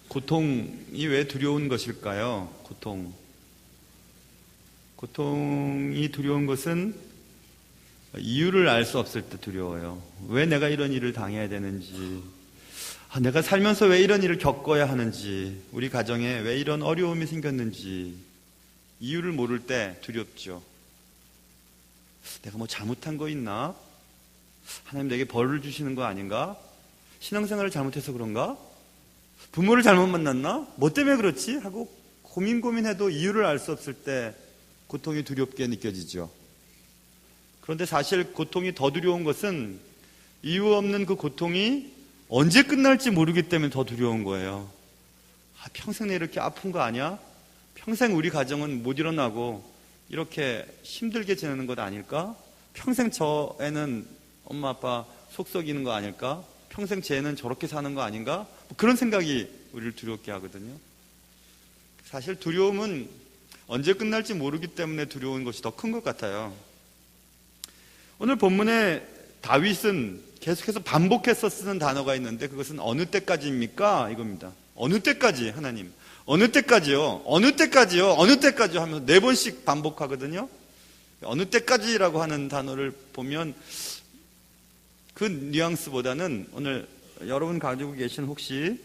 고통이 왜 두려운 것일까요? 고통이 두려운 것은 이유를 알 수 없을 때 두려워요. 왜 내가 이런 일을 당해야 되는지, 내가 살면서 왜 이런 일을 겪어야 하는지, 우리 가정에 왜 이런 어려움이 생겼는지 이유를 모를 때 두렵죠. 내가 뭐 잘못한 거 있나? 하나님 내게 벌을 주시는 거 아닌가? 신앙생활을 잘못해서 그런가? 부모를 잘못 만났나? 뭐 때문에 그렇지? 하고 고민해도 이유를 알 수 없을 때 고통이 두렵게 느껴지죠. 그런데 사실 고통이 더 두려운 것은 이유 없는 그 고통이 언제 끝날지 모르기 때문에 더 두려운 거예요. 평생 내 이렇게 아픈 거 아니야? 평생 우리 가정은 못 일어나고 이렇게 힘들게 지내는 것 아닐까? 평생 저 애는 엄마 아빠 속 썩이는 거 아닐까? 평생 쟤 애는 저렇게 사는 거 아닌가? 그런 생각이 우리를 두렵게 하거든요. 사실 두려움은 언제 끝날지 모르기 때문에 두려운 것이 더 큰 것 같아요. 오늘 본문에 다윗은 계속해서 반복해서 쓰는 단어가 있는데 그것은 어느 때까지입니까? 이겁니다. 어느 때까지 하나님? 어느 때까지요? 어느 때까지요? 어느 때까지요? 하면서 4번씩 반복하거든요. 어느 때까지라고 하는 단어를 보면 그 뉘앙스보다는 오늘 여러분 가지고 계신 혹시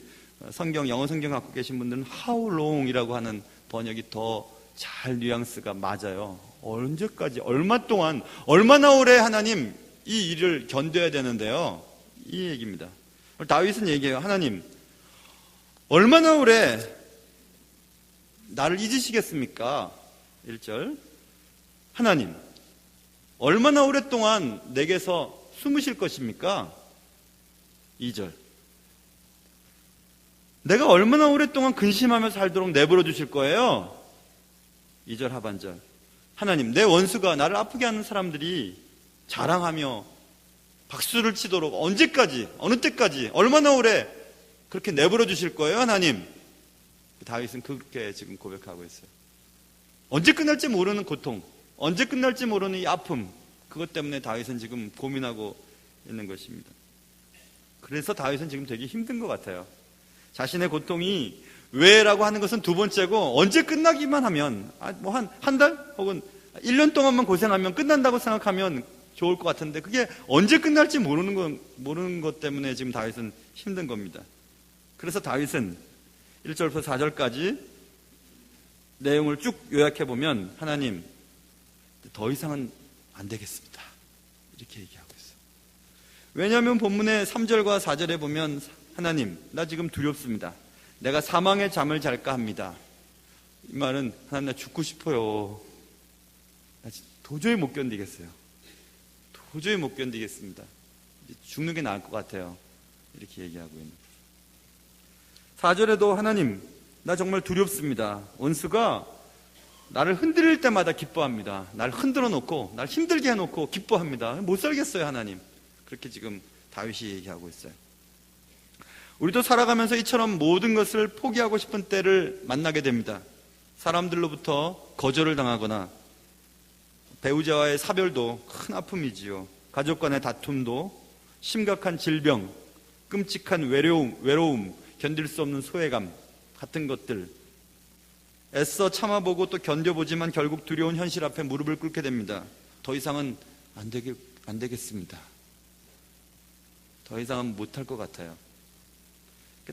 영어 성경 갖고 계신 분들은 how long이라고 하는 번역이 더 잘 뉘앙스가 맞아요. 언제까지, 얼마 동안, 얼마나 오래 하나님 이 일을 견뎌야 되는데요. 이 얘기입니다. 다윗은 얘기해요. 하나님, 얼마나 오래 나를 잊으시겠습니까? 1절. 하나님, 얼마나 오랫동안 내게서 숨으실 것입니까? 2절. 내가 얼마나 오랫동안 근심하며 살도록 내버려 두실 거예요? 2절 하반절. 하나님, 내 원수가 나를 아프게 하는 사람들이 자랑하며 박수를 치도록 언제까지, 어느 때까지, 얼마나 오래 그렇게 내버려 두실 거예요, 하나님? 다윗은 그렇게 지금 고백하고 있어요. 언제 끝날지 모르는 고통, 언제 끝날지 모르는 이 아픔, 그것 때문에 다윗은 지금 고민하고 있는 것입니다. 그래서 다윗은 지금 되게 힘든 것 같아요. 자신의 고통이 왜라고 하는 것은 두 번째고, 언제 끝나기만 하면, 한 달? 혹은 1년 동안만 고생하면 끝난다고 생각하면 좋을 것 같은데, 그게 언제 끝날지 모르는 것 때문에 지금 다윗은 힘든 겁니다. 그래서 다윗은 1절부터 4절까지 내용을 쭉 요약해보면, 하나님, 더 이상은 안 되겠습니다. 이렇게 얘기하고 있어요. 왜냐하면 본문의 3절과 4절에 보면, 하나님, 나 지금 두렵습니다. 내가 사망의 잠을 잘까 합니다. 이 말은, 하나님, 나 죽고 싶어요. 나 도저히 못 견디겠어요. 도저히 못 견디겠습니다. 죽는 게 나을 것 같아요. 이렇게 얘기하고 있는 거예요. 4절에도 하나님, 나 정말 두렵습니다. 원수가 나를 흔들릴 때마다 기뻐합니다. 나를 흔들어 놓고, 나를 힘들게 해놓고 기뻐합니다. 못 살겠어요, 하나님. 그렇게 지금 다윗이 얘기하고 있어요. 우리도 살아가면서 이처럼 모든 것을 포기하고 싶은 때를 만나게 됩니다. 사람들로부터 거절을 당하거나 배우자와의 사별도 큰 아픔이지요. 가족 간의 다툼도, 심각한 질병, 끔찍한 외로움, 견딜 수 없는 소외감 같은 것들, 애써 참아보고 또 견뎌보지만 결국 두려운 현실 앞에 무릎을 꿇게 됩니다. 더 이상은 안 되겠습니다. 더 이상은 못할 것 같아요.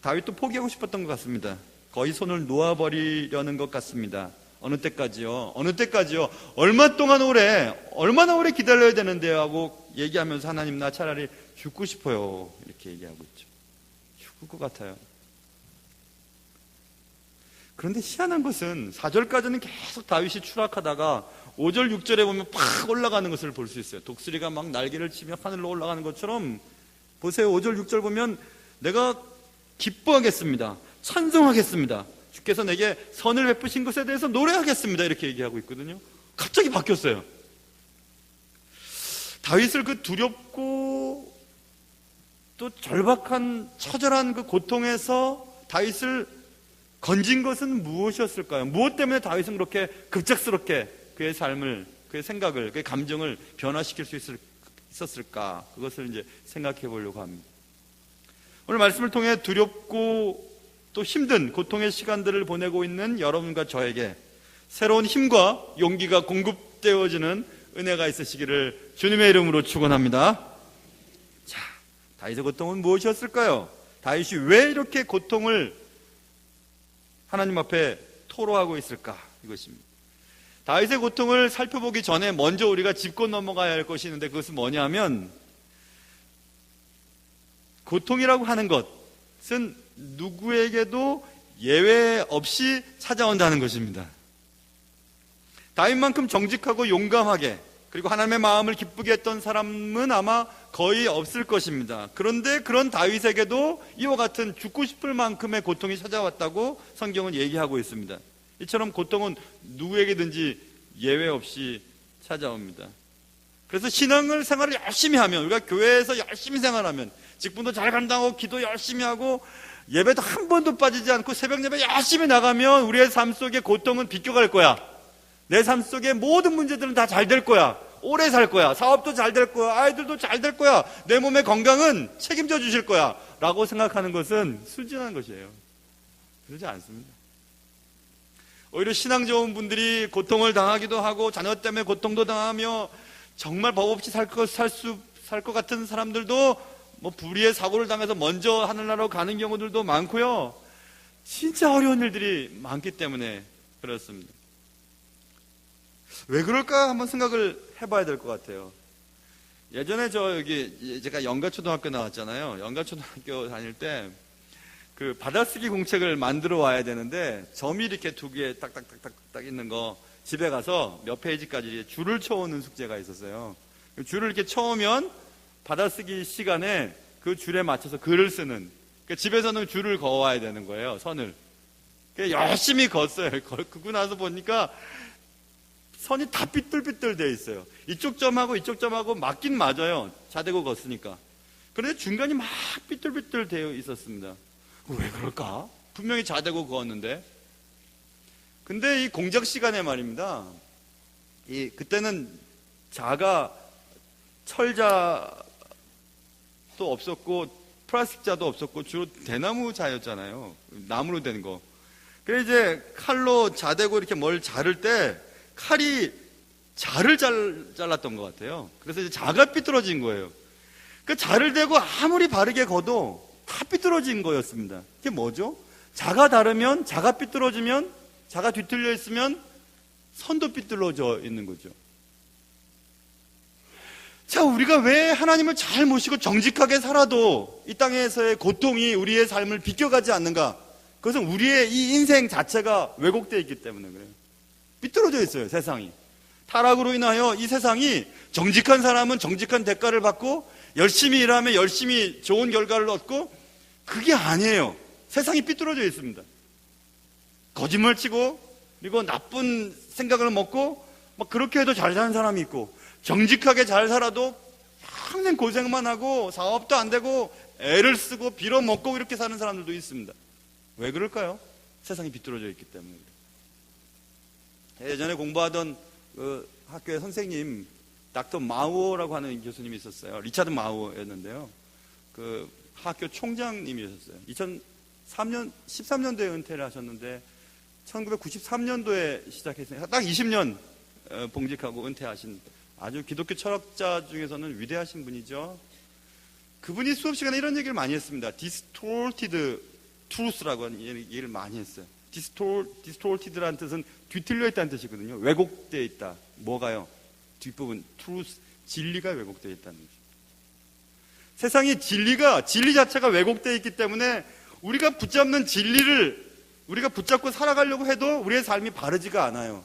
다윗도 포기하고 싶었던 것 같습니다. 거의 손을 놓아버리려는 것 같습니다. 어느 때까지요? 어느 때까지요? 얼마나 오래 기다려야 되는데요? 하고 얘기하면서, 하나님, 나 차라리 죽고 싶어요. 이렇게 얘기하고 있죠. 죽을 것 같아요. 그런데 희한한 것은 4절까지는 계속 다윗이 추락하다가 5절, 6절에 보면 팍 올라가는 것을 볼 수 있어요. 독수리가 막 날개를 치며 하늘로 올라가는 것처럼. 보세요. 5절, 6절 보면, 내가 기뻐하겠습니다. 찬송하겠습니다. 주께서 내게 선을 베푸신 것에 대해서 노래하겠습니다. 이렇게 얘기하고 있거든요. 갑자기 바뀌었어요. 다윗을 그 두렵고 또 절박한 처절한 그 고통에서 다윗을 건진 것은 무엇이었을까요? 무엇 때문에 다윗은 그렇게 급작스럽게 그의 삶을, 그의 생각을, 그의 감정을 변화시킬 수 있었을까? 그것을 이제 생각해 보려고 합니다. 오늘 말씀을 통해 두렵고 또 힘든 고통의 시간들을 보내고 있는 여러분과 저에게 새로운 힘과 용기가 공급되어지는 은혜가 있으시기를 주님의 이름으로 축원합니다. 자, 다윗의 고통은 무엇이었을까요? 다윗이 왜 이렇게 고통을 하나님 앞에 토로하고 있을까? 이것입니다. 다윗의 고통을 살펴보기 전에 먼저 우리가 짚고 넘어가야 할 것이 있는데, 그것은 뭐냐면 고통이라고 하는 것은 누구에게도 예외 없이 찾아온다는 것입니다. 다윗만큼 정직하고 용감하게 그리고 하나님의 마음을 기쁘게 했던 사람은 아마 거의 없을 것입니다. 그런데 그런 다윗에게도 이와 같은 죽고 싶을 만큼의 고통이 찾아왔다고 성경은 얘기하고 있습니다. 이처럼 고통은 누구에게든지 예외 없이 찾아옵니다. 그래서 생활을 열심히 하면, 우리가 교회에서 열심히 생활하면, 직분도 잘 간다고 기도 열심히 하고 예배도 한 번도 빠지지 않고 새벽 예배 열심히 나가면 우리의 삶 속에 고통은 비껴갈 거야. 내 삶 속에 모든 문제들은 다 잘 될 거야. 오래 살 거야. 사업도 잘 될 거야. 아이들도 잘 될 거야. 내 몸의 건강은 책임져 주실 거야 라고 생각하는 것은 순진한 것이에요. 그러지 않습니다. 오히려 신앙 좋은 분들이 고통을 당하기도 하고 자녀 때문에 고통도 당하며 정말 법 없이 살 것 같은 사람들도 불의의 사고를 당해서 먼저 하늘나라로 가는 경우들도 많고요. 진짜 어려운 일들이 많기 때문에 그렇습니다. 왜 그럴까 한번 생각을 해봐야 될 것 같아요. 예전에 제가 영가초등학교 나왔잖아요. 영가초등학교 다닐 때 그 받아쓰기 공책을 만들어 와야 되는데 점이 이렇게 2개 딱딱딱딱 있는 거 집에 가서 몇 페이지까지 줄을 쳐오는 숙제가 있었어요. 줄을 이렇게 쳐오면 받아쓰기 시간에 그 줄에 맞춰서 글을 쓰는, 그러니까 집에서는 줄을 그어와야 되는 거예요. 선을. 열심히 걷어요. 걷고 나서 보니까 선이 다 삐뚤삐뚤 되어 있어요. 이쪽 점하고 이쪽 점하고 맞긴 맞아요. 자대고 걷으니까. 그런데 중간이 막 삐뚤삐뚤 되어 있었습니다. 왜 그럴까? 분명히 자대고 그었는데. 근데 이 공작 시간에 말입니다. 그때는 자가 철자도 없었고 플라스틱 자도 없었고 주로 대나무 자였잖아요. 나무로 된 거. 그래서 이제 칼로 자대고 이렇게 뭘 자를 때 칼이 자를 잘랐던 것 같아요. 그래서 이제 자가 삐뚤어진 거예요. 그 자를 대고 아무리 바르게 거도 다 삐뚤어진 거였습니다. 이게 뭐죠? 자가 다르면, 자가 삐뚤어지면, 자가 뒤틀려 있으면 선도 삐뚤어져 있는 거죠. 자, 우리가 왜 하나님을 잘 모시고 정직하게 살아도 이 땅에서의 고통이 우리의 삶을 비껴가지 않는가? 그것은 우리의 이 인생 자체가 왜곡되어 있기 때문에 그래요. 삐뚤어져 있어요, 세상이. 타락으로 인하여 이 세상이 정직한 사람은 정직한 대가를 받고 열심히 일하면 열심히 좋은 결과를 얻고, 그게 아니에요. 세상이 삐뚤어져 있습니다. 거짓말 치고 그리고 나쁜 생각을 먹고 막 그렇게 해도 잘 사는 사람이 있고, 정직하게 잘 살아도 평생 고생만 하고 사업도 안 되고 애를 쓰고 빌어먹고 이렇게 사는 사람들도 있습니다. 왜 그럴까요? 세상이 비뚤어져 있기 때문에. 예전에 공부하던 그 학교의 선생님, 닥터 마우어라고 하는 교수님이 있었어요. 리차드 마우어였는데요. 그 학교 총장님이셨어요. 13년도에 은퇴를 하셨는데 1993년도에 시작했으니까 딱 20년 봉직하고 은퇴하신 아주 기독교 철학자 중에서는 위대하신 분이죠. 그분이 수업 시간에 이런 얘기를 많이 했습니다. distorted truth라고 하는 얘기를 많이 했어요. distorted라는 뜻은 뒤틀려 있다는 뜻이거든요. 왜곡되어 있다. 뭐가요? 뒷부분 truth, 진리가 왜곡되어 있다는 거죠. 세상이 진리 자체가 왜곡되어 있기 때문에 우리가 붙잡는 진리를 우리가 붙잡고 살아가려고 해도 우리의 삶이 바르지가 않아요.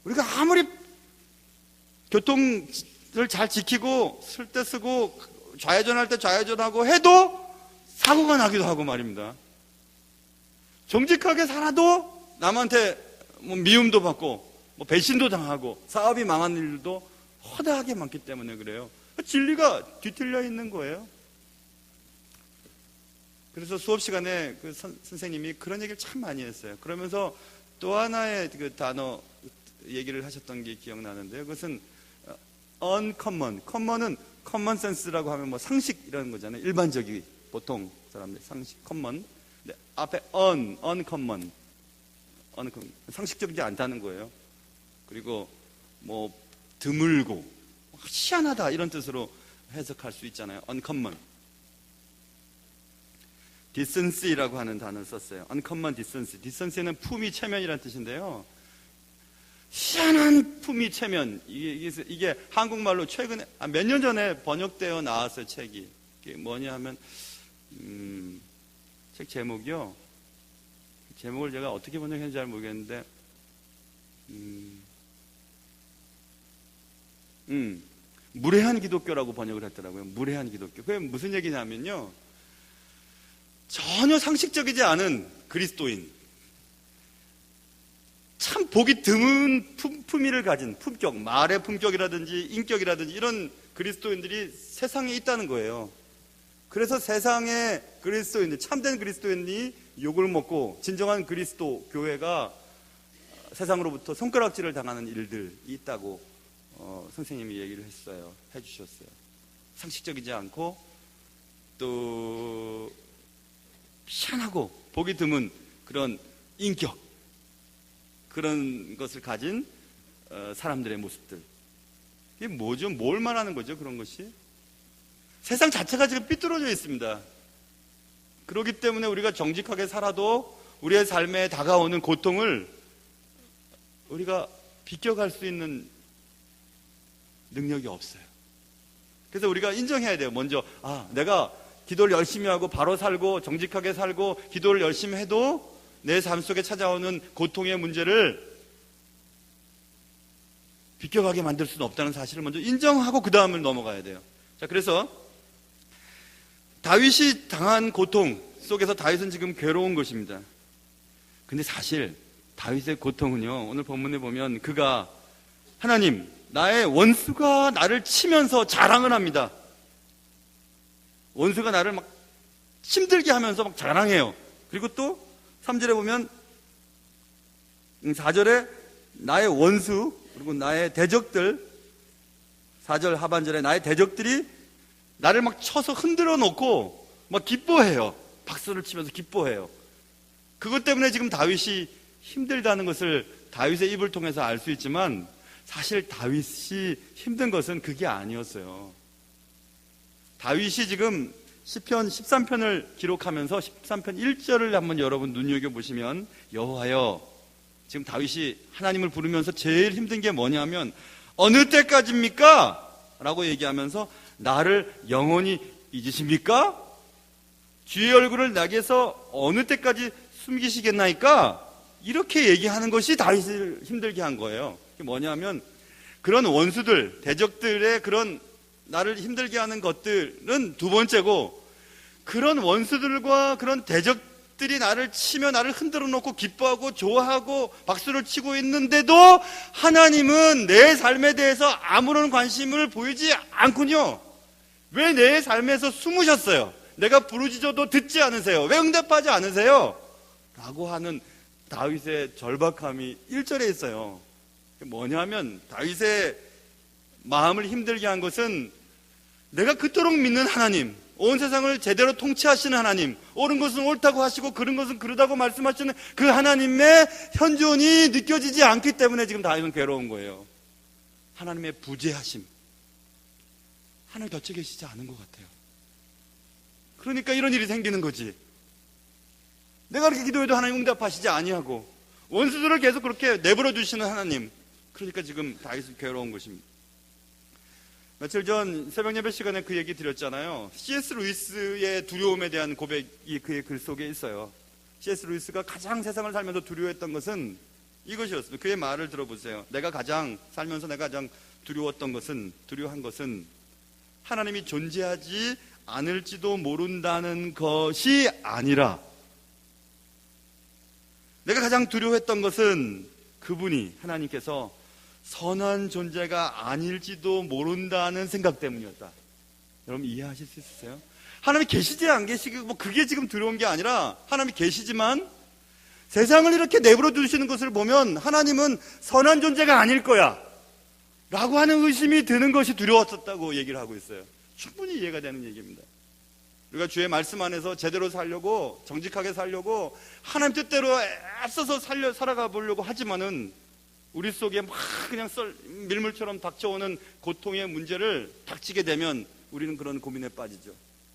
우리가 아무리 교통을 잘 지키고 쓸 때 쓰고 좌회전할 때 좌회전하고 해도 사고가 나기도 하고 말입니다. 정직하게 살아도 남한테 미움도 받고 배신도 당하고 사업이 망한 일도 허다하게 많기 때문에 그래요. 진리가 뒤틀려 있는 거예요. 그래서 수업 시간에 그 선생님이 그런 얘기를 참 많이 했어요. 그러면서 또 하나의 그 단어 얘기를 하셨던 게 기억나는데요. 그것은 uncommon. common은 common sense라고 하면 상식 이런 거잖아요. 일반적이 보통 사람들 상식 커먼. 네, 앞에 uncommon. 상식적이지 않다는 거예요. 그리고 뭐 드물고 희한하다 이런 뜻으로 해석할 수 있잖아요. uncommon. decency라고 하는 단어를 썼어요. uncommon decency. decency는 품위 체면이라는 뜻인데요. 희한한 품위 체면. 이게 한국말로 최근에 몇 년 전에 번역되어 나왔어요. 책이. 이게 뭐냐 하면 책 제목이요. 제목을 제가 어떻게 번역했는지 잘 모르겠는데 무례한 기독교라고 번역을 했더라고요. 무례한 기독교. 그게 무슨 얘기냐면요, 전혀 상식적이지 않은 그리스도인, 참 보기 드문 품위를 가진 품격, 말의 품격이라든지 인격이라든지 이런 그리스도인들이 세상에 있다는 거예요. 그래서 세상의 그리스도인들, 참된 그리스도인이 욕을 먹고 진정한 그리스도 교회가 세상으로부터 손가락질을 당하는 일들이 있다고 선생님이 얘기를 해주셨어요. 상식적이지 않고 또 희한하고 보기 드문 그런 인격, 그런 것을 가진 사람들의 모습들. 이게 뭐죠? 뭘 말하는 거죠? 그런 것이? 세상 자체가 지금 삐뚤어져 있습니다. 그렇기 때문에 우리가 정직하게 살아도 우리의 삶에 다가오는 고통을 우리가 비껴갈 수 있는 능력이 없어요. 그래서 우리가 인정해야 돼요. 먼저 내가 기도를 열심히 하고 바로 살고 정직하게 살고 기도를 열심히 해도 내 삶 속에 찾아오는 고통의 문제를 비껴가게 만들 수는 없다는 사실을 먼저 인정하고 그 다음을 넘어가야 돼요. 자, 그래서 다윗이 당한 고통 속에서 다윗은 지금 괴로운 것입니다. 근데 사실 다윗의 고통은요, 오늘 본문에 보면 그가 하나님, 나의 원수가 나를 치면서 자랑을 합니다. 원수가 나를 막 힘들게 하면서 막 자랑해요. 그리고 또 3절에 보면 4절에 나의 원수 그리고 나의 대적들, 4절 하반절에 나의 대적들이 나를 막 쳐서 흔들어 놓고 막 기뻐해요. 박수를 치면서 기뻐해요. 그것 때문에 지금 다윗이 힘들다는 것을 다윗의 입을 통해서 알 수 있지만 사실 다윗이 힘든 것은 그게 아니었어요. 다윗이 지금 시편 13편을 기록하면서 13편 1절을 한번 여러분 눈여겨보시면 여호와여, 지금 다윗이 하나님을 부르면서 제일 힘든 게 뭐냐면 어느 때까지입니까? 라고 얘기하면서 나를 영원히 잊으십니까? 주의 얼굴을 내게서 어느 때까지 숨기시겠나이까? 이렇게 얘기하는 것이 다윗을 힘들게 한 거예요. 그게 뭐냐면 그런 원수들, 대적들의 그런 나를 힘들게 하는 것들은 두 번째고, 그런 원수들과 그런 대적들이 나를 치며 나를 흔들어 놓고 기뻐하고 좋아하고 박수를 치고 있는데도 하나님은 내 삶에 대해서 아무런 관심을 보이지 않군요. 왜 내 삶에서 숨으셨어요? 내가 부르짖어도 듣지 않으세요? 왜 응답하지 않으세요? 라고 하는 다윗의 절박함이 1절에 있어요. 뭐냐면 다윗의 마음을 힘들게 한 것은 내가 그토록 믿는 하나님, 온 세상을 제대로 통치하시는 하나님, 옳은 것은 옳다고 하시고 그른 것은 그르다고 말씀하시는 그 하나님의 현존이 느껴지지 않기 때문에 지금 다윗은 괴로운 거예요. 하나님의 부재하심, 하나님 곁에 계시지 않은 것 같아요. 그러니까 이런 일이 생기는 거지. 내가 그렇게 기도해도 하나님 응답하시지 아니하고 원수들을 계속 그렇게 내버려 두시는 하나님, 그러니까 지금 다윗은 괴로운 것입니다. 며칠 전 새벽 예배 시간에 그 얘기 드렸잖아요. C.S. 루이스의 두려움에 대한 고백이 그의 글 속에 있어요. C.S. 루이스가 가장 세상을 살면서 두려워했던 것은 이것이었습니다. 그의 말을 들어보세요. 내가 가장 두려워한 것은 하나님이 존재하지 않을지도 모른다는 것이 아니라, 내가 가장 두려워했던 것은 그분이, 하나님께서 선한 존재가 아닐지도 모른다는 생각 때문이었다. 여러분 이해하실 수 있으세요? 하나님이 계시지 안 계시고 그게 지금 두려운 게 아니라, 하나님이 계시지만 세상을 이렇게 내버려 두시는 것을 보면 하나님은 선한 존재가 아닐 거야 라고 하는 의심이 드는 것이 두려웠었다고 얘기를 하고 있어요. 충분히 이해가 되는 얘기입니다. 우리가 주의 말씀 안에서 제대로 살려고, 정직하게 살려고, 하나님 뜻대로 애써서 살아가 보려고 하지만은 우리 속에 막 그냥 밀물처럼 닥쳐오는 고통의 문제를 닥치게 되면 우리는 그런 고민에 빠지죠.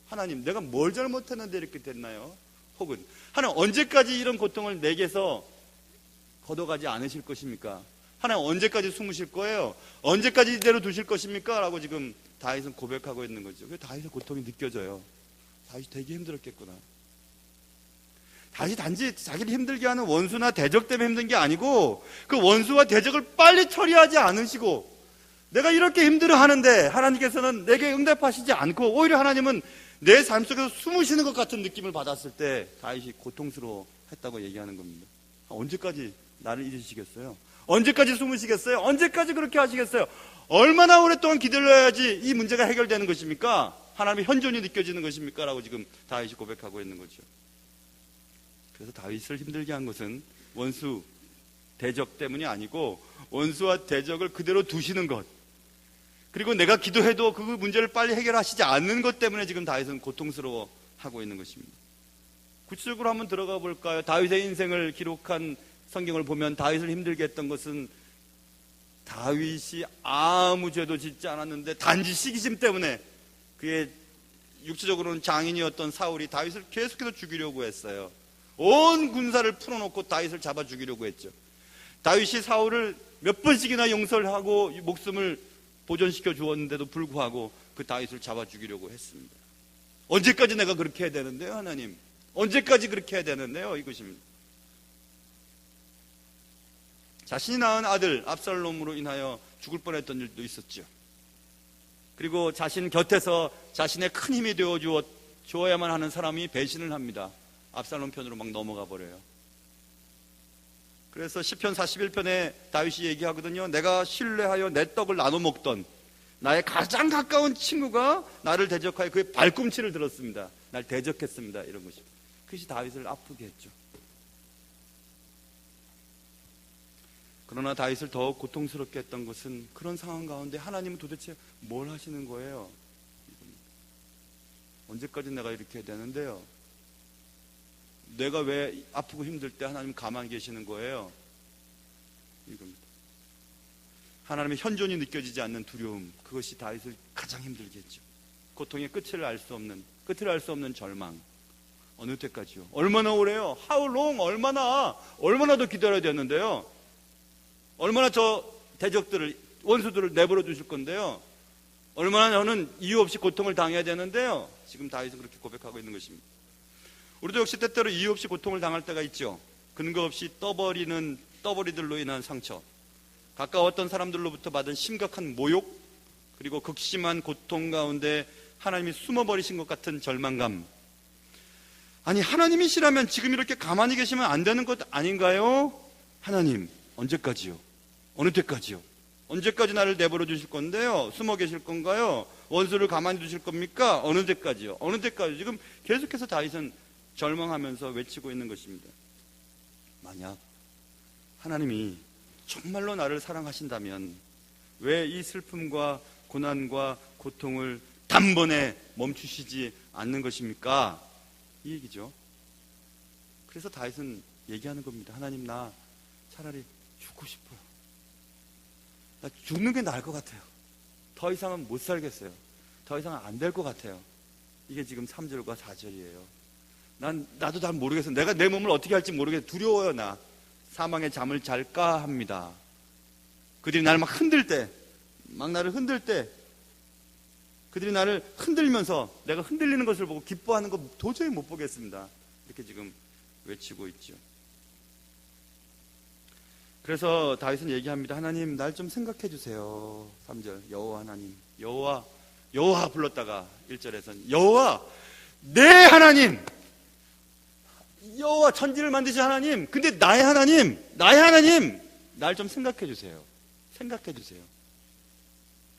하나님, 내가 뭘 잘못했는데 이렇게 됐나요? 혹은 하나님, 언제까지 이런 고통을 내게서 걷어가지 않으실 것입니까? 하나님, 언제까지 숨으실 거예요? 언제까지 이대로 두실 것입니까? 라고 지금 다윗은 고백하고 있는 거죠. 왜 다윗의 고통이 느껴져요? 다윗이 되게 힘들었겠구나. 다윗이 단지 자기를 힘들게 하는 원수나 대적 때문에 힘든 게 아니고, 그 원수와 대적을 빨리 처리하지 않으시고, 내가 이렇게 힘들어 하는데 하나님께서는 내게 응답하시지 않고 오히려 하나님은 내 삶 속에서 숨으시는 것 같은 느낌을 받았을 때 다윗이 고통스러워 했다고 얘기하는 겁니다. 언제까지 나를 잊으시겠어요? 언제까지 숨으시겠어요? 언제까지 그렇게 하시겠어요? 얼마나 오랫동안 기다려야지 이 문제가 해결되는 것입니까? 하나님의 현존이 느껴지는 것입니까? 라고 지금 다윗이 고백하고 있는 거죠. 그래서 다윗을 힘들게 한 것은 원수, 대적 때문이 아니고 원수와 대적을 그대로 두시는 것, 그리고 내가 기도해도 그 문제를 빨리 해결하시지 않는 것 때문에 지금 다윗은 고통스러워하고 있는 것입니다. 구체적으로 한번 들어가 볼까요? 다윗의 인생을 기록한 성경을 보면 다윗을 힘들게 했던 것은 다윗이 아무 죄도 짓지 않았는데 단지 시기심 때문에 그의 육체적으로는 장인이었던 사울이 다윗을 계속해서 죽이려고 했어요. 온 군사를 풀어놓고 다윗을 잡아 죽이려고 했죠. 다윗이 사울을 몇 번씩이나 용서를 하고 목숨을 보존시켜 주었는데도 불구하고 그 다윗을 잡아 죽이려고 했습니다. 언제까지 내가 그렇게 해야 되는데요, 하나님? 언제까지 그렇게 해야 되는데요? 이것입니다. 자신이 낳은 아들 압살롬으로 인하여 죽을 뻔했던 일도 있었죠. 그리고 자신 곁에서 자신의 큰 힘이 되어 주어야만 하는 사람이 배신을 합니다. 압살롬 편으로 막 넘어가 버려요. 그래서 시편 41편에 다윗이 얘기하거든요. 내가 신뢰하여 내 떡을 나눠 먹던 나의 가장 가까운 친구가 나를 대적하여 그의 발꿈치를 들었습니다. 날 대적했습니다. 이런 것입니다. 그것이 다윗을 아프게 했죠. 그러나 다윗을 더욱 고통스럽게 했던 것은 그런 상황 가운데 하나님은 도대체 뭘 하시는 거예요? 언제까지 내가 이렇게 해야 되는데요? 내가 왜 아프고 힘들 때 하나님 가만히 계시는 거예요? 이겁니다. 하나님의 현존이 느껴지지 않는 두려움, 그것이 다윗을 가장 힘들게 했죠. 고통의 끝을 알 수 없는 절망. 어느 때까지요? 얼마나 오래요? How long? 얼마나 더 기다려야 되는데요? 얼마나 저 대적들을, 원수들을 내버려 두실 건데요? 얼마나 저는 이유 없이 고통을 당해야 되는데요? 지금 다윗은 그렇게 고백하고 있는 것입니다. 우리도 역시 때때로 이유 없이 고통을 당할 때가 있죠. 근거 없이 떠버리들로 인한 상처, 가까웠던 사람들로부터 받은 심각한 모욕, 그리고 극심한 고통 가운데 하나님이 숨어버리신 것 같은 절망감. 아니, 하나님이시라면 지금 이렇게 가만히 계시면 안 되는 것 아닌가요? 하나님, 언제까지요? 어느 때까지요? 언제까지 나를 내버려 두실 건데요? 숨어 계실 건가요? 원수를 가만히 두실 겁니까? 어느 때까지요? 어느 때까지? 지금 계속해서 다윗은 절망하면서 외치고 있는 것입니다. 만약 하나님이 정말로 나를 사랑하신다면 왜 이 슬픔과 고난과 고통을 단번에 멈추시지 않는 것입니까? 이 얘기죠. 그래서 다윗은 얘기하는 겁니다. 하나님, 나 차라리 죽고 싶어요. 나 죽는 게 나을 것 같아요. 더 이상은 못 살겠어요. 더 이상은 안 될 것 같아요. 이게 지금 3절과 4절이에요. 나도 잘 모르겠어요. 내가 내 몸을 어떻게 할지 모르겠어요. 두려워요. 나 사망의 잠을 잘까 합니다. 그들이 나를 막 흔들 때, 막 나를 흔들 때, 그들이 나를 흔들면서 내가 흔들리는 것을 보고 기뻐하는 거 도저히 못 보겠습니다. 이렇게 지금 외치고 있죠. 그래서 다윗은 얘기합니다. 하나님, 날 좀 생각해 주세요. 3절, 여호와 하나님, 여호와 불렀다가 1절에서는 여호와, 내 하나님, 여호와 천지를 만드신 하나님, 근데 나의 하나님, 날 좀 생각해 주세요. 생각해 주세요.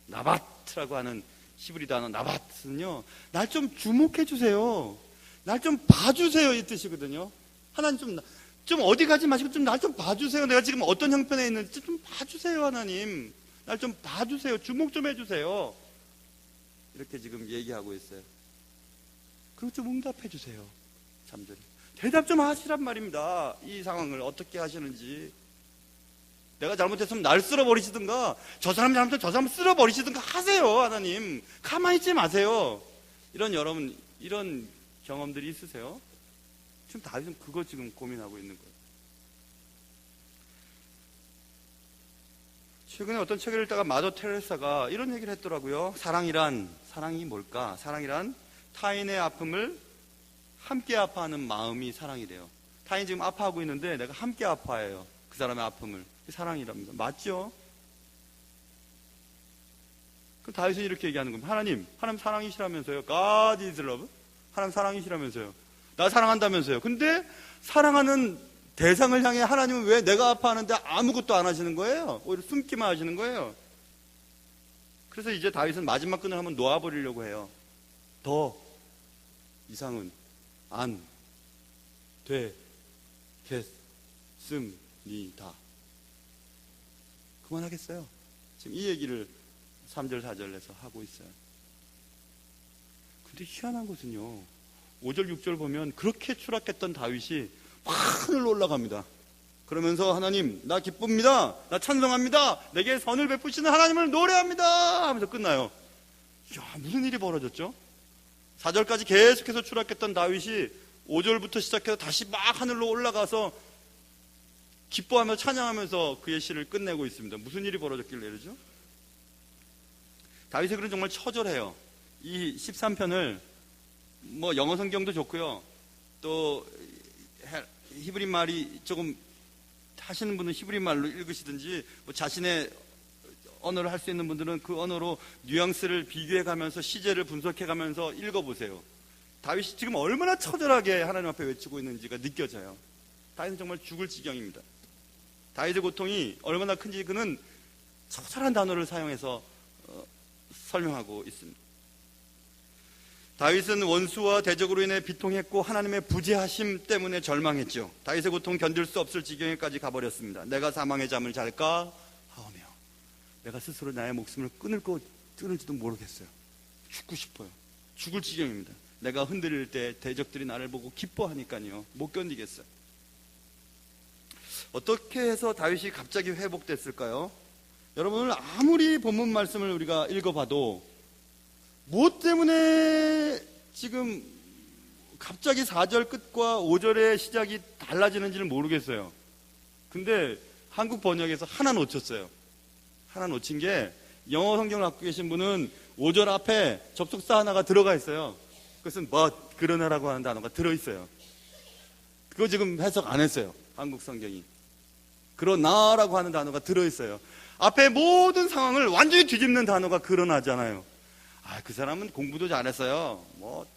나밧라고 하는 히브리 단어 나밧은요, 날 좀 주목해 주세요. 날 좀 봐주세요, 이 뜻이거든요. 하나님 좀 어디 가지 마시고 좀 날 좀 봐주세요. 내가 지금 어떤 형편에 있는지 좀 봐주세요, 하나님. 날 좀 봐주세요. 주목 좀 해주세요. 이렇게 지금 얘기하고 있어요. 그거 좀 응답해 주세요. 3절. 대답 좀 하시란 말입니다. 이 상황을 어떻게 하시는지. 내가 잘못했으면 날 쓸어버리시든가, 저 사람 잘못했으면 저 사람 쓸어버리시든가 하세요. 하나님, 가만히 있지 마세요. 여러분 이런 경험들이 있으세요? 지금 다윗은 그거 지금 고민하고 있는 거예요. 최근에 어떤 책을 읽다가 마더 테레사가 이런 얘기를 했더라고요. 사랑이 뭘까? 사랑이란 타인의 아픔을 함께 아파하는 마음이 사랑이래요. 타인이 지금 아파하고 있는데 내가 함께 아파해요. 그 사람의 아픔을. 사랑이랍니다. 맞죠? 그럼 다윗은 이렇게 얘기하는 겁니다. 하나님 사랑이시라면서요. God is love. 하나님 사랑이시라면서요. 나 사랑한다면서요. 근데 사랑하는 대상을 향해 하나님은 왜 내가 아파하는데 아무것도 안 하시는 거예요? 오히려 숨기만 하시는 거예요. 그래서 이제 다윗은 마지막 끈을 한번 놓아버리려고 해요. 더 이상은 안 되겠습니다. 그만하겠어요. 지금 이 얘기를 3절 4절에서 하고 있어요. 근데 희한한 것은요, 5절 6절 보면 그렇게 추락했던 다윗이 하늘로 올라갑니다. 그러면서 하나님 나 기쁩니다, 나 찬송합니다, 내게 선을 베푸시는 하나님을 노래합니다 하면서 끝나요. 야, 무슨 일이 벌어졌죠? 4절까지 계속해서 추락했던 다윗이 5절부터 시작해서 다시 막 하늘로 올라가서 기뻐하며 찬양하면서 그의 시를 끝내고 있습니다. 무슨 일이 벌어졌길래 이러죠? 다윗의 글은 정말 처절해요. 이 13편을 영어 성경도 좋고요, 또 히브리 말이 조금 하시는 분은 히브리 말로 읽으시든지, 자신의 언어를 할 수 있는 분들은 그 언어로 뉘앙스를 비교해 가면서 시제를 분석해 가면서 읽어보세요. 다윗이 지금 얼마나 처절하게 하나님 앞에 외치고 있는지가 느껴져요. 다윗은 정말 죽을 지경입니다. 다윗의 고통이 얼마나 큰지 그는 처절한 단어를 사용해서 설명하고 있습니다. 다윗은 원수와 대적으로 인해 비통했고 하나님의 부재하심 때문에 절망했죠. 다윗의 고통 견딜 수 없을 지경에까지 가버렸습니다. 내가 사망의 잠을 잘까 하오며 내가 스스로 나의 목숨을 끊을지도 모르겠어요. 죽고 싶어요. 죽을 지경입니다. 내가 흔들릴 때 대적들이 나를 보고 기뻐하니까요, 못 견디겠어요. 어떻게 해서 다윗이 갑자기 회복됐을까요? 여러분, 오늘 아무리 본문 말씀을 우리가 읽어봐도 무엇 때문에 지금 갑자기 4절 끝과 5절의 시작이 달라지는지를 모르겠어요. 근데 한국 번역에서 하나 놓쳤어요. 하나 놓친 게, 영어 성경을 갖고 계신 분은 5절 앞에 접속사 하나가 들어가 있어요. 그것은 but, 그러나라고 하는 단어가 들어있어요. 그거 지금 해석 안 했어요, 한국 성경이. 그러나라고 하는 단어가 들어있어요. 앞에 모든 상황을 완전히 뒤집는 단어가 그러나잖아요. 그 사람은 공부도 잘했어요.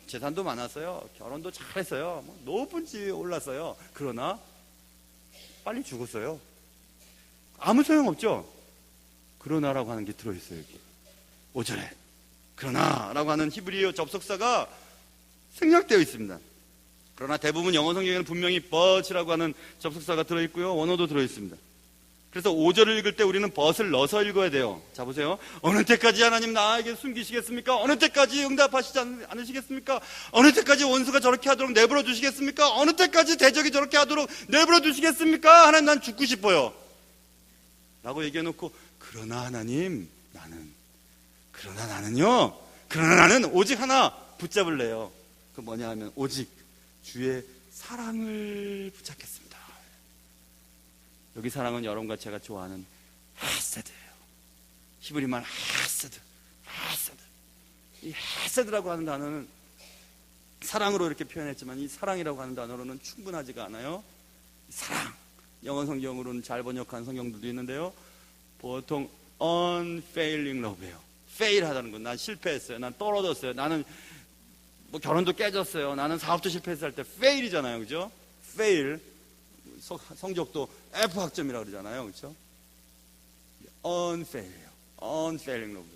재산도 많았어요. 결혼도 잘했어요. 높은 지위에 올랐어요. 그러나 빨리 죽었어요. 아무 소용없죠. 그러나라고 하는 게 들어있어요, 여기 5절에. 그러나라고 하는 히브리어 접속사가 생략되어 있습니다. 그러나 대부분 영어 성경에는 분명히 but이라고 하는 접속사가 들어있고요, 원어도 들어있습니다. 그래서 5절을 읽을 때 우리는 but을 넣어서 읽어야 돼요. 자, 보세요. 어느 때까지 하나님 나에게 숨기시겠습니까? 어느 때까지 응답하시지 않으시겠습니까? 어느 때까지 원수가 저렇게 하도록 내버려 두시겠습니까? 어느 때까지 대적이 저렇게 하도록 내버려 두시겠습니까? 하나님, 난 죽고 싶어요 라고 얘기해놓고, 그러나 하나님, 그러나 나는 오직 하나 붙잡을래요. 그 뭐냐 하면, 오직 주의 사랑을 붙잡겠습니다. 여기 사랑은 여러분과 제가 좋아하는 헤세드예요. 히브리말 헤세드. 이 헤세드라고 하는 단어는 사랑으로 이렇게 표현했지만, 이 사랑이라고 하는 단어로는 충분하지가 않아요. 사랑, 영어 성경으로는 잘 번역한 성경들도 있는데요, 보통 unfailing love예요. fail 하다는 건, 난 실패했어요, 난 떨어졌어요, 나는 결혼도 깨졌어요, 나는 사업도 실패했을 때 fail이잖아요, 그죠? fail, 성적도 F 학점이라고 그러잖아요, 그렇죠? unfailing love.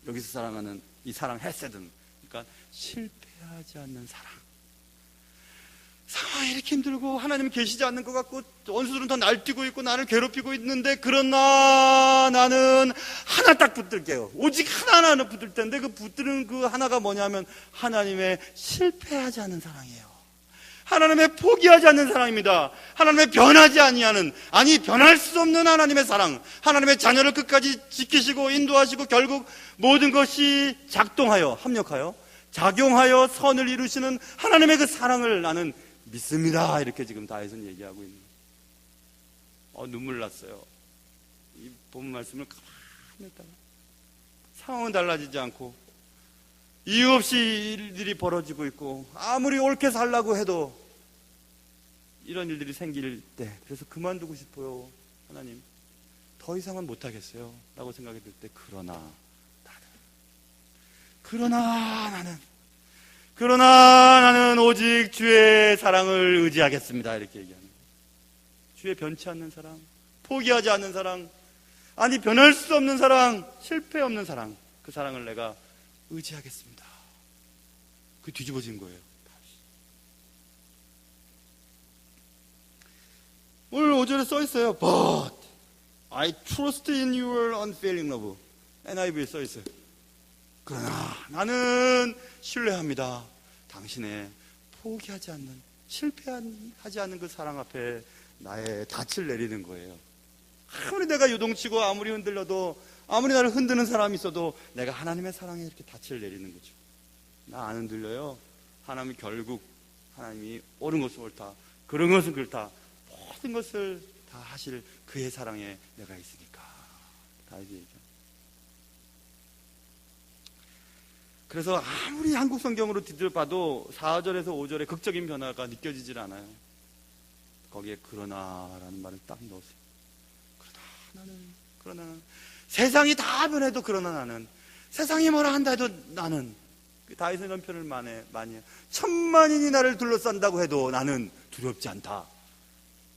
여기서 사랑하는 이 사랑 헤세드는, 그러니까 실패하지 않는 사랑. 상황이 이렇게 힘들고 하나님은 계시지 않는 것 같고 원수들은 다 날뛰고 있고 나를 괴롭히고 있는데, 그러나 나는 하나 딱 붙들게요. 오직 하나는 붙들 텐데, 그 붙드는 그 하나가 뭐냐면 하나님의 실패하지 않는 사랑이에요. 하나님의 포기하지 않는 사랑입니다. 하나님의 변하지 아니하는, 아니 변할 수 없는 하나님의 사랑, 하나님의 자녀를 끝까지 지키시고 인도하시고 결국 모든 것이 작동하여 합력하여 작용하여 선을 이루시는 하나님의 그 사랑을 나는 믿습니다. 이렇게 지금 다윗은 얘기하고 있는 거예요. 눈물 났어요. 이 본문 말씀을 가만히 있다가 상황은 달라지지 않고 이유 없이 일들이 벌어지고 있고 아무리 옳게 살라고 해도 이런 일들이 생길 때, 그래서 그만두고 싶어요. 하나님 더 이상은 못하겠어요 라고 생각이 들 때, 그러나 나는 오직 주의 사랑을 의지하겠습니다. 이렇게 얘기하는 거예요. 주의 변치 않는 사랑, 포기하지 않는 사랑, 아니 변할 수 없는 사랑, 실패 없는 사랑, 그 사랑을 내가 의지하겠습니다. 그 뒤집어진 거예요. 오늘 5절에 써 있어요. But I trust in your unfailing love. NIV에 써 있어요. 그러나 나는 신뢰합니다. 당신의 포기하지 않는, 실패하지 않는 그 사랑 앞에 나의 닻을 내리는 거예요. 아무리 내가 요동치고 아무리 흔들려도, 아무리 나를 흔드는 사람이 있어도 내가 하나님의 사랑에 이렇게 닻을 내리는 거죠. 나 안 흔들려요. 하나님이 결국, 하나님이 옳은 것은 옳다, 그런 것은 그렇다, 모든 것을 다 하실 그의 사랑에 내가 있으니까. 다윗이 얘기합니다. 그래서 아무리 한국 성경으로 뒤집어봐도 4절에서 5절에 극적인 변화가 느껴지질 않아요. 거기에 그러나라는 말을 딱 넣었어요. 그러나 나는 세상이 다 변해도 그러나 나는, 세상이 뭐라 한다 해도 나는, 다윗은 이런 표현을 많이 해요. 천만인이 나를 둘러싼다고 해도 나는 두렵지 않다.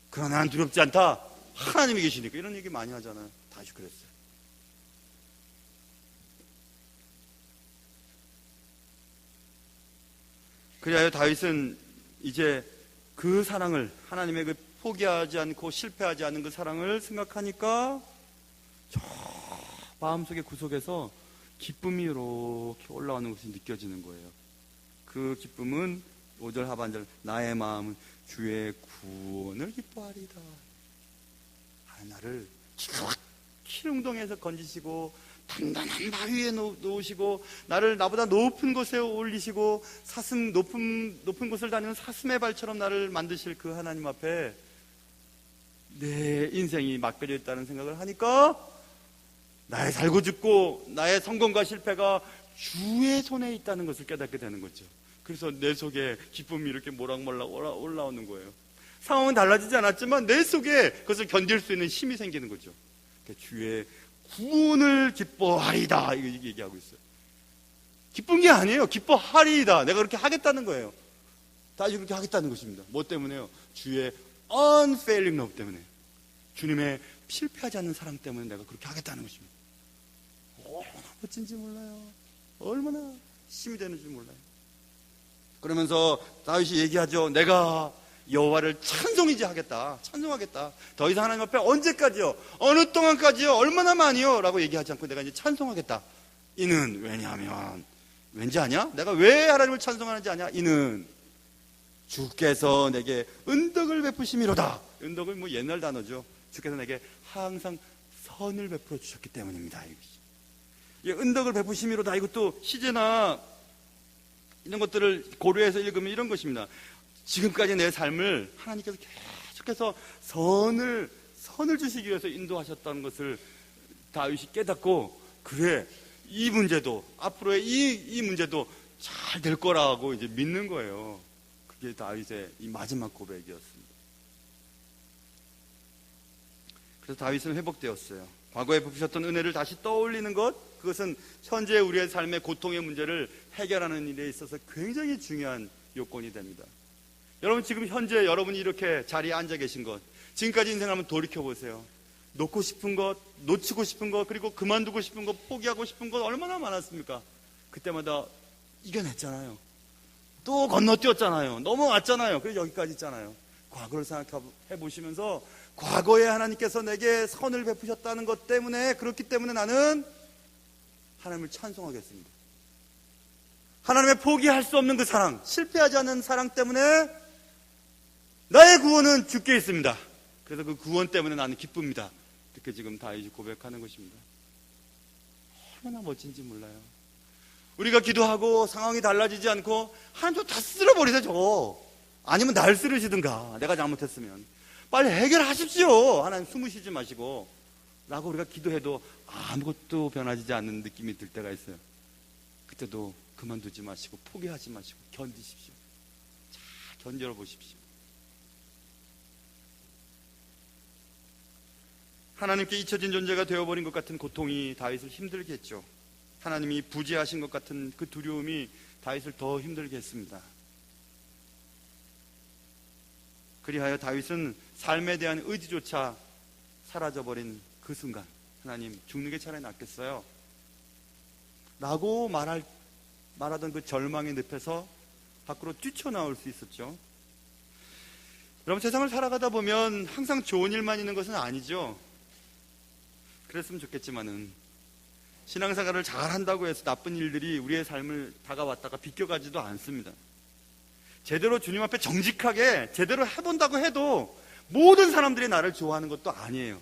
그러나 나는 두렵지 않다. 하나님이 계시니까. 이런 얘기 많이 하잖아요. 다윗이 그랬어요. 그리하여 다윗은 이제 그 사랑을, 하나님의 그 포기하지 않고 실패하지 않는 그 사랑을 생각하니까 저 마음속의 구석에서 기쁨이 이렇게 올라오는 것이 느껴지는 거예요. 그 기쁨은 5절 하반절, 나의 마음은 주의 구원을 기뻐하리다. 나를 기막힌 웅덩이에서 건지시고 단단한 바위에 놓으시고 나를 나보다 높은 곳에 올리시고 사슴 높은 곳을 다니는 사슴의 발처럼 나를 만드실 그 하나님 앞에 내 인생이 맡겨져 있다는 생각을 하니까 나의 살고 죽고 나의 성공과 실패가 주의 손에 있다는 것을 깨닫게 되는 거죠. 그래서 내 속에 기쁨이 이렇게 모락모락 올라오는 거예요. 상황은 달라지지 않았지만 내 속에 그것을 견딜 수 있는 힘이 생기는 거죠. 주의 구원을 기뻐하리다, 이거 얘기하고 있어요. 기쁜 게 아니에요. 기뻐하리다. 내가 그렇게 하겠다는 거예요. 다시 그렇게 하겠다는 것입니다. 뭐 때문에요? 주의 unfailing love 때문에, 주님의 실패하지 않는 사랑 때문에 내가 그렇게 하겠다는 것입니다. 얼마나 멋진지 몰라요. 얼마나 힘이 되는지 몰라요. 그러면서 다윗이 얘기하죠. 내가 여호와를 찬송이지 하겠다. 찬송하겠다. 더 이상 하나님 앞에 언제까지요? 어느 동안까지요? 얼마나 많이요? 라고 얘기하지 않고 내가 이제 찬송하겠다. 이는 왜냐하면, 왠지 아냐? 내가 왜 하나님을 찬송하는지 아냐? 이는 주께서 내게 은덕을 베푸심이로다. 은덕은 뭐 옛날 단어죠. 주께서 내게 항상 선을 베풀어 주셨기 때문입니다. 이것이. 은덕을 베푸심이로다. 이것도 시제나 이런 것들을 고려해서 읽으면 이런 것입니다. 지금까지 내 삶을 하나님께서 계속해서 선을 주시기 위해서 인도하셨다는 것을 다윗이 깨닫고, 그래, 이 문제도, 앞으로의 이 문제도 잘 될 거라고 이제 믿는 거예요. 그게 다윗의 이 마지막 고백이었습니다. 그래서 다윗은 회복되었어요. 과거에 베푸셨던 은혜를 다시 떠올리는 것, 그것은 현재 우리의 삶의 고통의 문제를 해결하는 일에 있어서 굉장히 중요한 요건이 됩니다. 여러분, 지금 현재 여러분이 이렇게 자리에 앉아 계신 것, 지금까지 인생을 한번 돌이켜보세요. 놓고 싶은 것, 놓치고 싶은 것, 그리고 그만두고 싶은 것, 포기하고 싶은 것 얼마나 많았습니까? 그때마다 이겨냈잖아요. 또 건너뛰었잖아요. 넘어왔잖아요. 그래서 여기까지 있잖아요. 과거를 생각해 보시면서 과거에 하나님께서 내게 선을 베푸셨다는 것 때문에, 그렇기 때문에 나는 하나님을 찬송하겠습니다. 하나님의 포기할 수 없는 그 사랑, 실패하지 않는 사랑 때문에 나의 구원은 주께 있습니다. 그래서 그 구원 때문에 나는 기쁩니다. 이렇게 지금 다윗이 고백하는 것입니다. 얼마나 멋진지 몰라요. 우리가 기도하고 상황이 달라지지 않고 하나님 다 쓸어버리세요 저거. 아니면 날 쓰르시든가, 내가 잘못했으면 빨리 해결하십시오. 하나님 숨을 쉬지 마시고 라고 우리가 기도해도 아무것도 변하지 않는 느낌이 들 때가 있어요. 그때도 그만두지 마시고 포기하지 마시고 견디십시오. 잘 견뎌 보십시오. 하나님께 잊혀진 존재가 되어버린 것 같은 고통이 다윗을 힘들게 했죠. 하나님이 부재하신 것 같은 그 두려움이 다윗을 더 힘들게 했습니다. 그리하여 다윗은 삶에 대한 의지조차 사라져버린 그 순간, 하나님 죽는 게 차라리 낫겠어요 라고 말하던 그 절망의 늪에서 밖으로 뛰쳐나올 수 있었죠. 여러분, 세상을 살아가다 보면 항상 좋은 일만 있는 것은 아니죠. 그랬으면 좋겠지만은 신앙생활을 잘한다고 해서 나쁜 일들이 우리의 삶을 다가왔다가 비껴가지도 않습니다. 제대로 주님 앞에 정직하게 제대로 해본다고 해도 모든 사람들이 나를 좋아하는 것도 아니에요.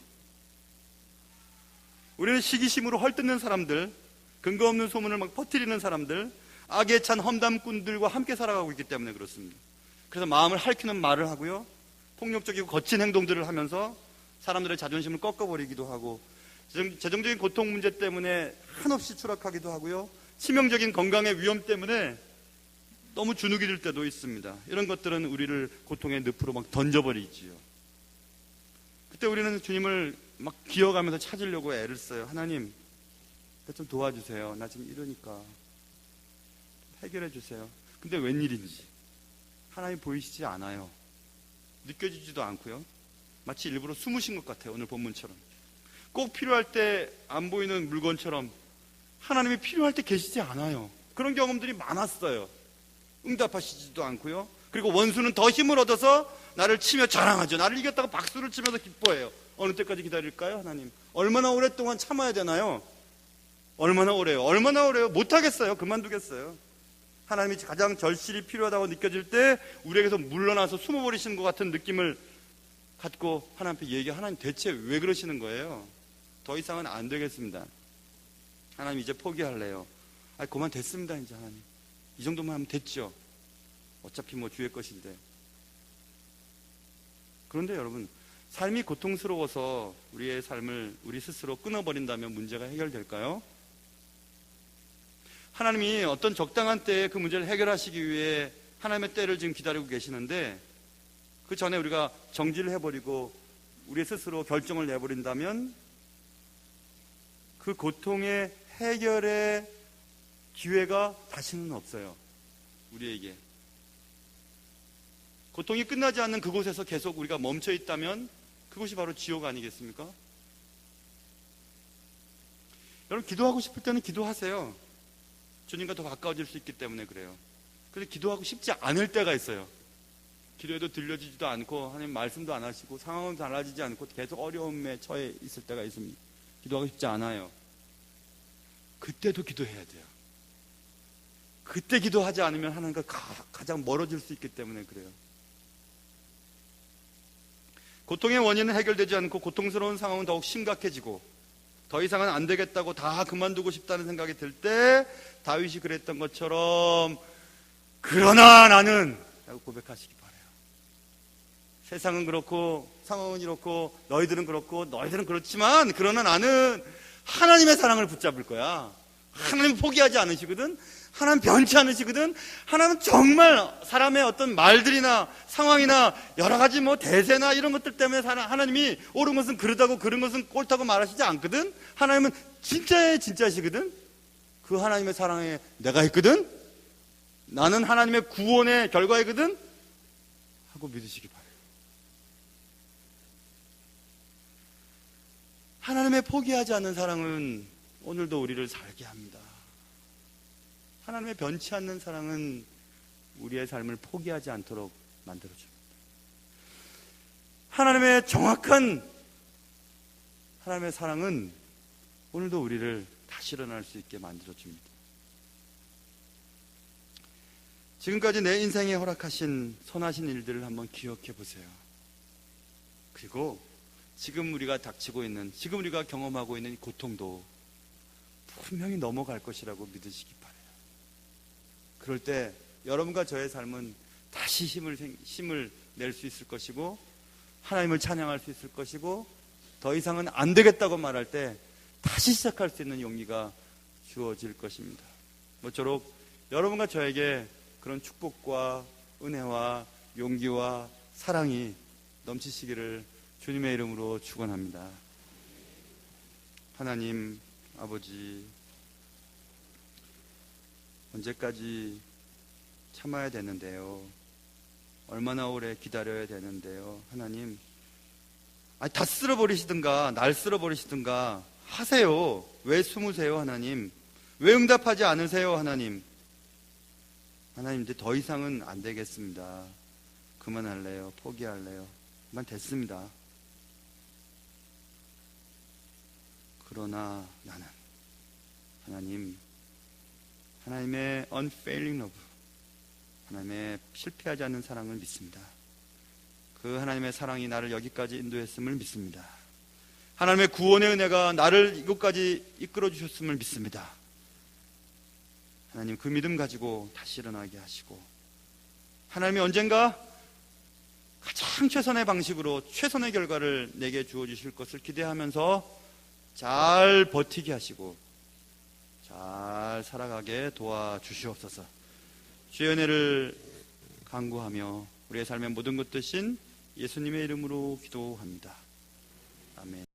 우리는 시기심으로 헐뜯는 사람들, 근거 없는 소문을 막 퍼뜨리는 사람들, 악에 찬 험담꾼들과 함께 살아가고 있기 때문에 그렇습니다. 그래서 마음을 핥히는 말을 하고요, 폭력적이고 거친 행동들을 하면서 사람들의 자존심을 꺾어버리기도 하고, 재정적인 고통 문제 때문에 한없이 추락하기도 하고요, 치명적인 건강의 위험 때문에 너무 주눅이 들 때도 있습니다. 이런 것들은 우리를 고통의 늪으로 막 던져버리지요. 그때 우리는 주님을 막 기어가면서 찾으려고 애를 써요. 하나님, 좀 도와주세요. 나 지금 이러니까 해결해 주세요. 근데 웬일인지 하나님 보이시지 않아요. 느껴지지도 않고요. 마치 일부러 숨으신 것 같아요. 오늘 본문처럼 꼭 필요할 때 안 보이는 물건처럼 하나님이 필요할 때 계시지 않아요. 그런 경험들이 많았어요. 응답하시지도 않고요. 그리고 원수는 더 힘을 얻어서 나를 치며 자랑하죠. 나를 이겼다고 박수를 치면서 기뻐해요. 어느 때까지 기다릴까요? 하나님, 얼마나 오랫동안 참아야 되나요? 얼마나 오래요? 얼마나 오래요? 못하겠어요. 그만두겠어요. 하나님이 가장 절실히 필요하다고 느껴질 때 우리에게서 물러나서 숨어버리시는 것 같은 느낌을 갖고 하나님 앞에 얘기해. 하나님 대체 왜 그러시는 거예요? 더 이상은 안 되겠습니다. 하나님 이제 포기할래요. 그만 됐습니다. 이제 하나님 이 정도만 하면 됐죠. 어차피 뭐 주의 것인데. 그런데 여러분, 삶이 고통스러워서 우리의 삶을 우리 스스로 끊어버린다면 문제가 해결될까요? 하나님이 어떤 적당한 때에 그 문제를 해결하시기 위해 하나님의 때를 지금 기다리고 계시는데, 그 전에 우리가 정지를 해버리고 우리 스스로 결정을 내버린다면 그 고통의 해결의 기회가 다시는 없어요. 우리에게 고통이 끝나지 않는 그곳에서 계속 우리가 멈춰 있다면 그곳이 바로 지옥 아니겠습니까? 여러분, 기도하고 싶을 때는 기도하세요. 주님과 더 가까워질 수 있기 때문에 그래요. 그런데 기도하고 싶지 않을 때가 있어요. 기도해도 들려지지도 않고 하나님 말씀도 안 하시고 상황은 달라지지 않고 계속 어려움에 처해 있을 때가 있습니다. 기도하고 싶지 않아요. 그때도 기도해야 돼요. 그때 기도하지 않으면 하나님과 가장 멀어질 수 있기 때문에 그래요. 고통의 원인은 해결되지 않고 고통스러운 상황은 더욱 심각해지고 더 이상은 안 되겠다고 다 그만두고 싶다는 생각이 들 때 다윗이 그랬던 것처럼 그러나 나는 라고 고백하시기 바라요. 세상은 그렇고 상황은 이렇고 너희들은 그렇고 너희들은 그렇지만 그러나 나는 하나님의 사랑을 붙잡을 거야. 하나님 포기하지 않으시거든. 하나님 변치 않으시거든. 하나님은 정말 사람의 어떤 말들이나 상황이나 여러 가지 뭐 대세나 이런 것들 때문에 하나님이 옳은 것은 그러다고 그런 것은 옳다고 말하시지 않거든. 하나님은 진짜시거든. 그 하나님의 사랑에 내가 있거든. 나는 하나님의 구원의 결과이거든 하고 믿으시기 바라요. 하나님의 포기하지 않는 사랑은 오늘도 우리를 살게 합니다. 하나님의 변치 않는 사랑은 우리의 삶을 포기하지 않도록 만들어줍니다. 하나님의 정확한 하나님의 사랑은 오늘도 우리를 다시 일어날 수 있게 만들어줍니다. 지금까지 내 인생에 허락하신 선하신 일들을 한번 기억해 보세요. 그리고 지금 우리가 닥치고 있는, 지금 우리가 경험하고 있는 고통도 분명히 넘어갈 것이라고 믿으시기 바라요. 그럴 때 여러분과 저의 삶은 다시 힘을 낼 수 있을 것이고, 하나님을 찬양할 수 있을 것이고, 더 이상은 안 되겠다고 말할 때 다시 시작할 수 있는 용기가 주어질 것입니다. 모쪼록 여러분과 저에게 그런 축복과 은혜와 용기와 사랑이 넘치시기를 주님의 이름으로 축원합니다. 하나님 아버지, 언제까지 참아야 되는데요? 얼마나 오래 기다려야 되는데요? 하나님, 다 쓸어버리시든가 날 쓸어버리시든가 하세요. 왜 숨으세요? 하나님, 왜 응답하지 않으세요? 하나님, 이제 더 이상은 안 되겠습니다. 그만할래요. 포기할래요. 그만 됐습니다. 그러나 나는 하나님의 unfailing love, 하나님의 실패하지 않는 사랑을 믿습니다. 그 하나님의 사랑이 나를 여기까지 인도했음을 믿습니다. 하나님의 구원의 은혜가 나를 이곳까지 이끌어 주셨음을 믿습니다. 하나님, 그 믿음 가지고 다시 일어나게 하시고, 하나님이 언젠가 가장 최선의 방식으로 최선의 결과를 내게 주어 주실 것을 기대하면서 잘 버티게 하시고 잘 살아가게 도와주시옵소서. 주의 은혜를 간구하며 우리의 삶의 모든 것 되신 예수님의 이름으로 기도합니다. 아멘.